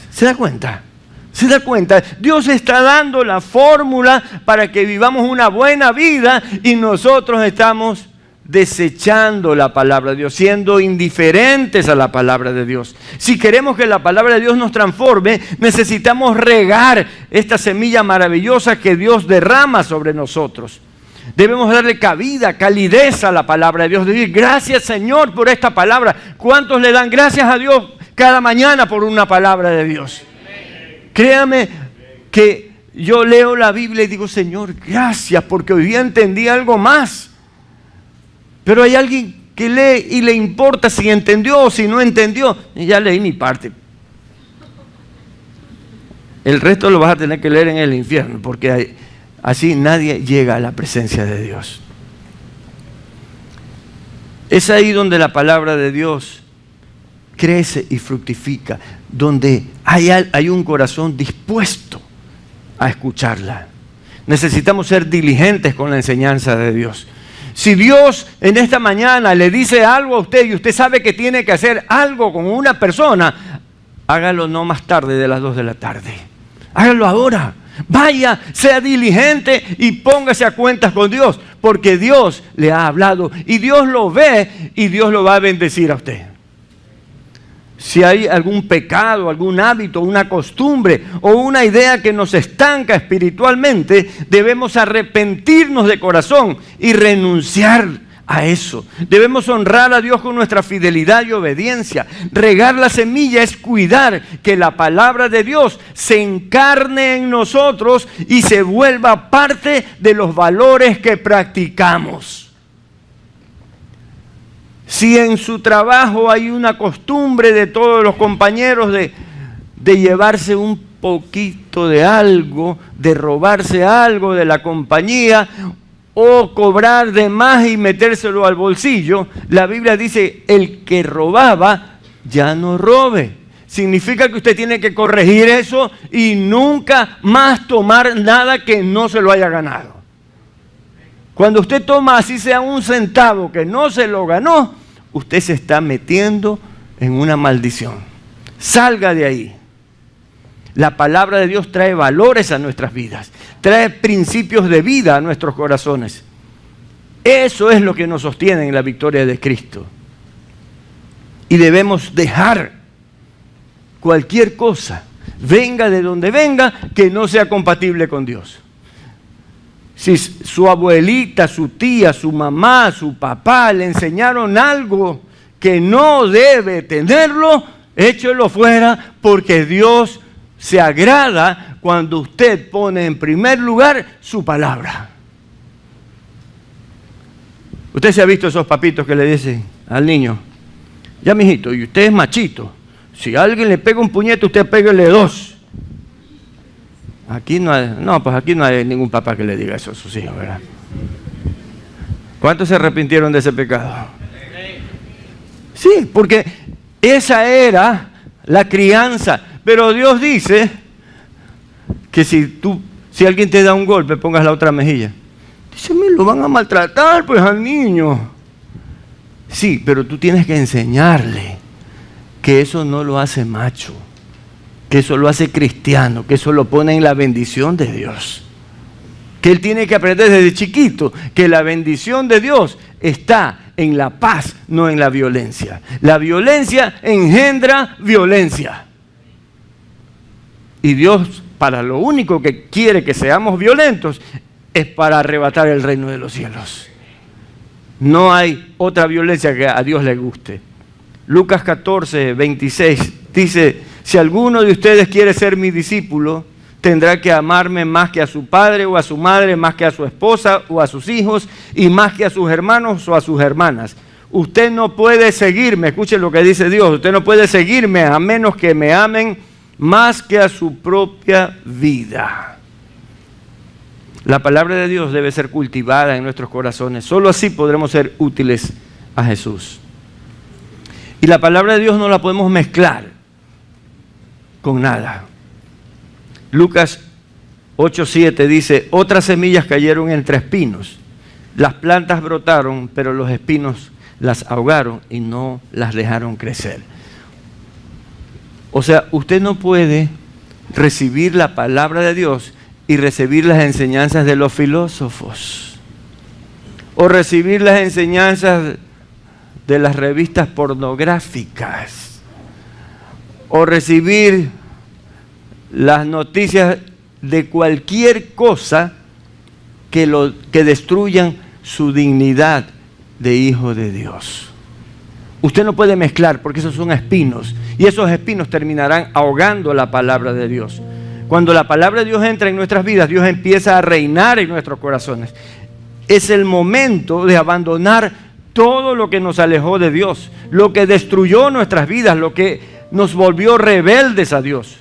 ¿Se da cuenta? ¿Se da cuenta? Dios está dando la fórmula para que vivamos una buena vida y nosotros estamos desechando la palabra de Dios, siendo indiferentes a la palabra de Dios. Si queremos que la palabra de Dios nos transforme, necesitamos regar esta semilla maravillosa que Dios derrama sobre nosotros. Debemos darle cabida, calidez a la palabra de Dios. Decir, gracias Señor por esta palabra. ¿Cuántos le dan gracias a Dios cada mañana por una palabra de Dios? Créame que yo leo la Biblia y digo, Señor, gracias, porque hoy día entendí algo más. Pero hay alguien que lee y le importa si entendió o si no entendió. Y ya leí mi parte. El resto lo vas a tener que leer en el infierno, porque así nadie llega a la presencia de Dios. Es ahí donde la palabra de Dios crece y fructifica, donde hay un corazón dispuesto a escucharla. Necesitamos ser diligentes con la enseñanza de Dios. Si Dios en esta mañana le dice algo a usted y usted sabe que tiene que hacer algo con una persona, hágalo no más tarde de las 2 de la tarde. Hágalo ahora. Vaya, sea diligente y póngase a cuentas con Dios, porque Dios le ha hablado y Dios lo ve y Dios lo va a bendecir a usted. Si hay algún pecado, algún hábito, una costumbre o una idea que nos estanca espiritualmente, debemos arrepentirnos de corazón y renunciar a eso. Debemos honrar a Dios con nuestra fidelidad y obediencia. Regar la semilla es cuidar que la palabra de Dios se encarne en nosotros y se vuelva parte de los valores que practicamos. Si en su trabajo hay una costumbre de todos los compañeros de llevarse un poquito de algo, de robarse algo de la compañía o cobrar de más y metérselo al bolsillo, la Biblia dice, el que robaba ya no robe. Significa que usted tiene que corregir eso y nunca más tomar nada que no se lo haya ganado. Cuando usted toma así sea un centavo que no se lo ganó, usted se está metiendo en una maldición. Salga de ahí. La palabra de Dios trae valores a nuestras vidas, trae principios de vida a nuestros corazones. Eso es lo que nos sostiene en la victoria de Cristo. Y debemos dejar cualquier cosa, venga de donde venga, que no sea compatible con Dios. Si su abuelita, su tía, su mamá, su papá le enseñaron algo que no debe tenerlo, échelo fuera, porque Dios se agrada cuando usted pone en primer lugar su palabra. Usted se ha visto esos papitos que le dicen al niño, ya mijito, y usted es machito, si alguien le pega un puñete, usted pégale 2. Aquí no hay ningún papá que le diga eso a sus hijos, ¿verdad? ¿Cuántos se arrepintieron de ese pecado? Sí, porque esa era la crianza. Pero Dios dice que si alguien te da un golpe, pongas la otra mejilla. Dice, me lo van a maltratar pues al niño. Sí, pero tú tienes que enseñarle que eso no lo hace macho, que eso lo hace cristiano, que eso lo pone en la bendición de Dios. Que él tiene que aprender desde chiquito que la bendición de Dios está en la paz, no en la violencia. La violencia engendra violencia. Y Dios, para lo único que quiere que seamos violentos, es para arrebatar el reino de los cielos. No hay otra violencia que a Dios le guste. Lucas 14, 26 dice, si alguno de ustedes quiere ser mi discípulo, tendrá que amarme más que a su padre o a su madre, más que a su esposa o a sus hijos, y más que a sus hermanos o a sus hermanas. Usted no puede seguirme, escuche lo que dice Dios, usted no puede seguirme a menos que me amen más que a su propia vida. La palabra de Dios debe ser cultivada en nuestros corazones. Solo así podremos ser útiles a Jesús. Y la palabra de Dios no la podemos mezclar con nada. Lucas 8:7 dice, otras semillas cayeron entre espinos. Las plantas brotaron, pero los espinos las ahogaron y no las dejaron crecer. O sea, usted no puede recibir la palabra de Dios y recibir las enseñanzas de los filósofos, o recibir las enseñanzas de las revistas pornográficas, o recibir las noticias de cualquier cosa que destruyan su dignidad de hijo de Dios. Usted no puede mezclar, porque esos son espinos, y esos espinos terminarán ahogando la palabra de Dios. Cuando la palabra de Dios entra en nuestras vidas, Dios empieza a reinar en nuestros corazones. Es el momento de abandonar todo lo que nos alejó de Dios, lo que destruyó nuestras vidas, lo que nos volvió rebeldes a Dios.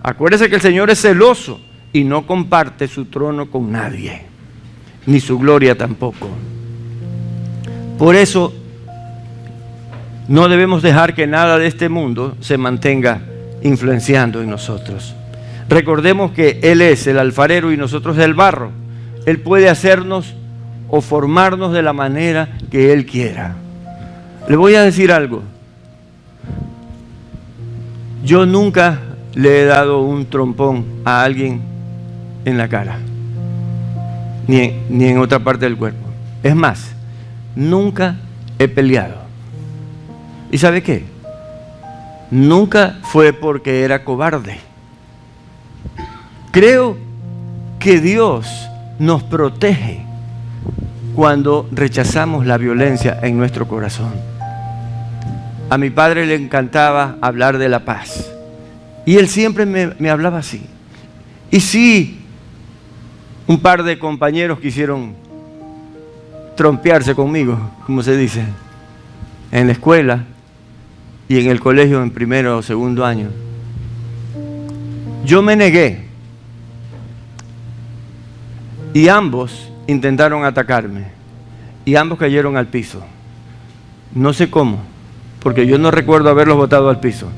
Acuérdese que el Señor es celoso y no comparte su trono con nadie, ni su gloria tampoco. Por eso no debemos dejar que nada de este mundo se mantenga influenciando en nosotros. Recordemos que Él es el alfarero y nosotros el barro. Él puede hacernos o formarnos de la manera que Él quiera. Le voy a decir algo. Yo nunca le he dado un trompón a alguien en la cara, ni en otra parte del cuerpo. Es más, nunca he peleado. ¿Y sabe qué? Nunca fue porque era cobarde. Creo que Dios nos protege cuando rechazamos la violencia en nuestro corazón. A mi padre le encantaba hablar de la paz, y él siempre me hablaba así. Y sí, un par de compañeros quisieron trompearse conmigo, como se dice, en la escuela y en el colegio en primero o segundo año. Yo me negué y ambos intentaron atacarme y ambos cayeron al piso. No sé cómo, porque yo no recuerdo haberlos botado al piso,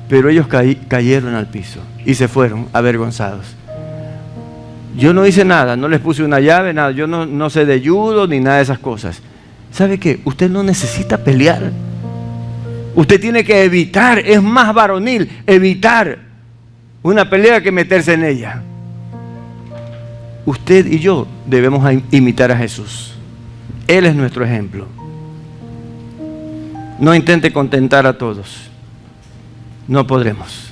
pero ellos cayeron al piso y se fueron avergonzados. Yo no hice nada, no les puse una llave, nada. Yo no sé de judo ni nada de esas cosas. ¿Sabe qué? Usted no necesita pelear. Usted tiene que evitar, es más varonil evitar una pelea que meterse en ella. Usted y yo debemos imitar a Jesús. Él es nuestro ejemplo. No intente contentar a todos. No podremos.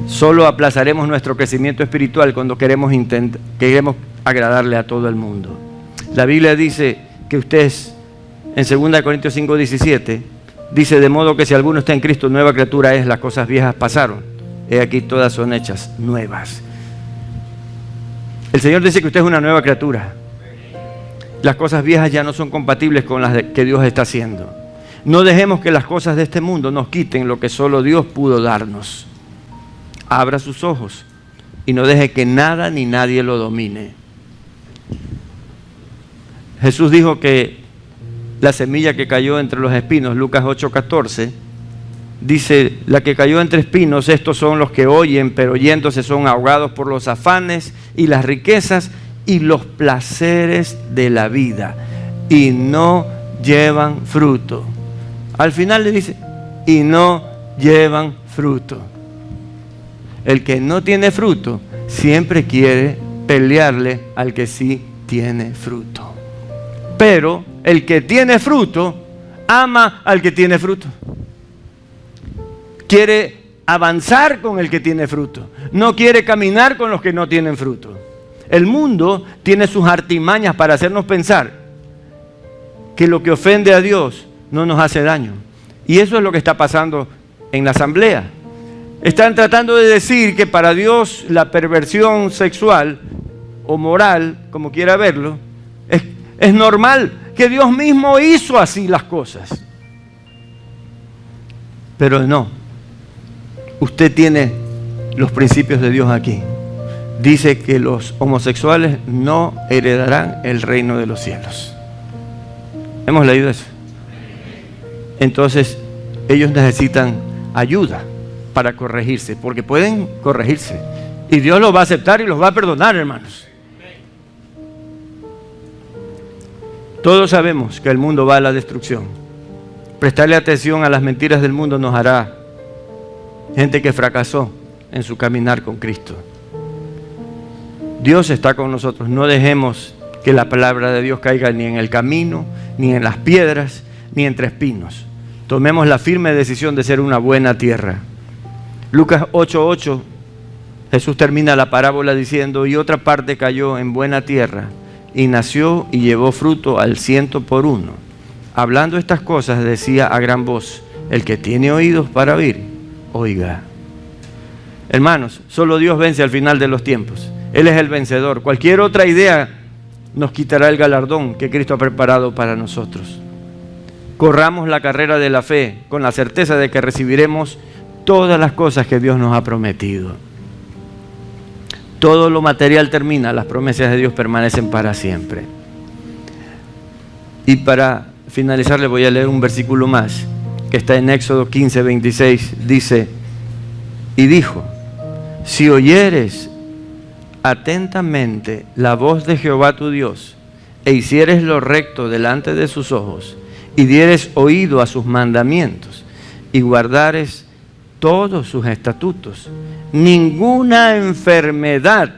Solo aplazaremos nuestro crecimiento espiritual cuando queremos agradarle a todo el mundo. La Biblia dice que ustedes, en 2 Corintios 5:17, dice, de modo que si alguno está en Cristo, nueva criatura es, las cosas viejas pasaron. He aquí todas son hechas nuevas. El Señor dice que usted es una nueva criatura. Las cosas viejas ya no son compatibles con las que Dios está haciendo. No dejemos que las cosas de este mundo nos quiten lo que solo Dios pudo darnos. Abra sus ojos y no deje que nada ni nadie lo domine. Jesús dijo que la semilla que cayó entre los espinos, Lucas 8:14, dice, la que cayó entre espinos, estos son los que oyen, pero oyéndose son ahogados por los afanes y las riquezas y los placeres de la vida, y no llevan fruto. Al final le dice, y no llevan fruto. El que no tiene fruto siempre quiere pelearle al que sí tiene fruto. Pero el que tiene fruto ama al que tiene fruto. Quiere avanzar con el que tiene fruto. No quiere caminar con los que no tienen fruto. El mundo tiene sus artimañas para hacernos pensar que lo que ofende a Dios no nos hace daño. Y eso es lo que está pasando en la asamblea. Están tratando de decir que para Dios la perversión sexual o moral, como quiera verlo, es normal, que Dios mismo hizo así las cosas. Pero no, usted tiene los principios de Dios aquí. Dice que los homosexuales no heredarán el reino de los cielos. ¿Hemos leído eso? Entonces, ellos necesitan ayuda para corregirse, porque pueden corregirse. Y Dios los va a aceptar y los va a perdonar, hermanos. Todos sabemos que el mundo va a la destrucción. Prestarle atención a las mentiras del mundo nos hará gente que fracasó en su caminar con Cristo. Dios está con nosotros. No dejemos que la palabra de Dios caiga ni en el camino, ni en las piedras, ni entre espinos. Tomemos la firme decisión de ser una buena tierra. Lucas 8:8, Jesús termina la parábola diciendo: y otra parte cayó en buena tierra, y nació y llevó fruto al 100%. Hablando estas cosas decía a gran voz: el que tiene oídos para oír, oiga. Hermanos, solo Dios vence al final de los tiempos. Él es el vencedor. Cualquier otra idea nos quitará el galardón que Cristo ha preparado para nosotros. Corramos la carrera de la fe con la certeza de que recibiremos todas las cosas que Dios nos ha prometido. Todo lo material termina, las promesas de Dios permanecen para siempre. Y para finalizar les voy a leer un versículo más, que está en Éxodo 15:26. Dice: y dijo: si oyeres atentamente la voz de Jehová tu Dios, e hicieres lo recto delante de sus ojos, y dieres oído a sus mandamientos, y guardares todos sus estatutos, ninguna enfermedad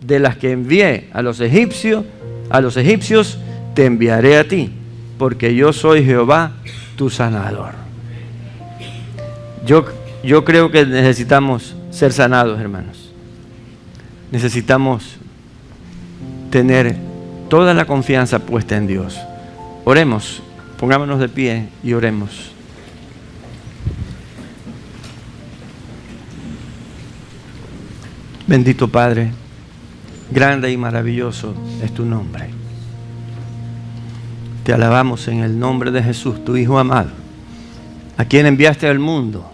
de las que envié a los egipcios te enviaré a ti, porque yo soy Jehová tu sanador. Yo creo que necesitamos ser sanados, hermanos. Necesitamos tener toda la confianza puesta en Dios. Oremos, pongámonos de pie y oremos. Bendito Padre, grande y maravilloso es tu nombre. Te alabamos en el nombre de Jesús, tu Hijo amado, a quien enviaste al mundo,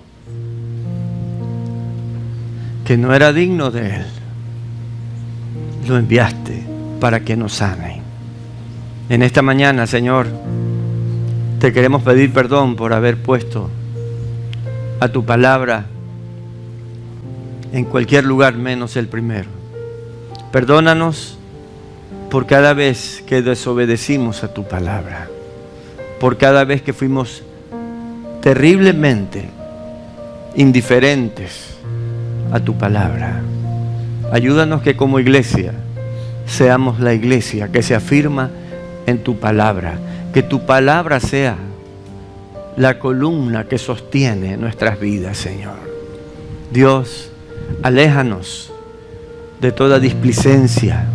que no era digno de Él. Lo enviaste para que nos sane. En esta mañana, Señor, te queremos pedir perdón por haber puesto a tu palabra en cualquier lugar menos el primero. Perdónanos por cada vez que desobedecimos a tu palabra, por cada vez que fuimos terriblemente indiferentes a tu palabra. Ayúdanos que como iglesia seamos la iglesia que se afirma en tu palabra, que tu palabra sea la columna que sostiene nuestras vidas, Señor. Dios, aléjanos de toda displicencia.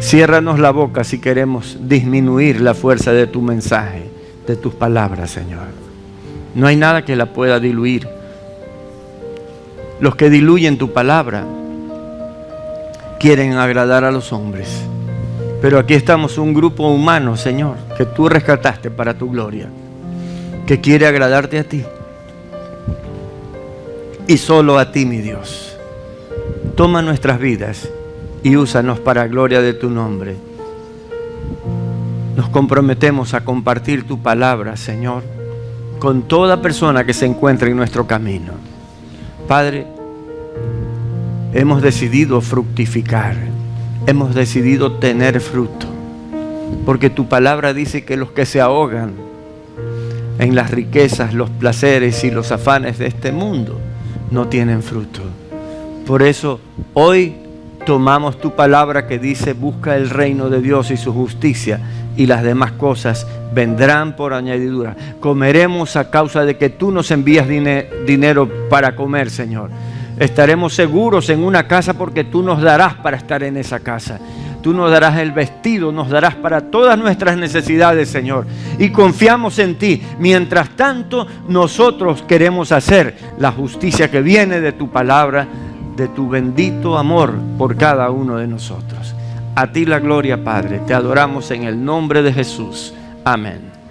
Ciérranos la boca si queremos disminuir la fuerza de tu mensaje, de tus palabras, Señor. No hay nada que la pueda diluir. Los que diluyen tu palabra quieren agradar a los hombres. Pero aquí estamos un grupo humano, Señor, que tú rescataste para tu gloria, que quiere agradarte a ti. Y solo a ti, mi Dios. Toma nuestras vidas y úsanos para gloria de tu nombre. Nos comprometemos a compartir tu palabra, Señor, con toda persona que se encuentre en nuestro camino. Padre, hemos decidido fructificar, hemos decidido tener fruto, porque tu palabra dice que los que se ahogan en las riquezas, los placeres y los afanes de este mundo no tienen fruto. Por eso hoy tomamos tu palabra que dice: busca el reino de Dios y su justicia, y las demás cosas vendrán por añadidura. Comeremos a causa de que tú nos envías dinero para comer, Señor. Estaremos seguros en una casa porque tú nos darás para estar en esa casa. Tú nos darás el vestido, nos darás para todas nuestras necesidades, Señor. Y confiamos en ti. Mientras tanto, nosotros queremos hacer la justicia que viene de tu palabra, de tu bendito amor por cada uno de nosotros. A ti la gloria, Padre. Te adoramos en el nombre de Jesús. Amén.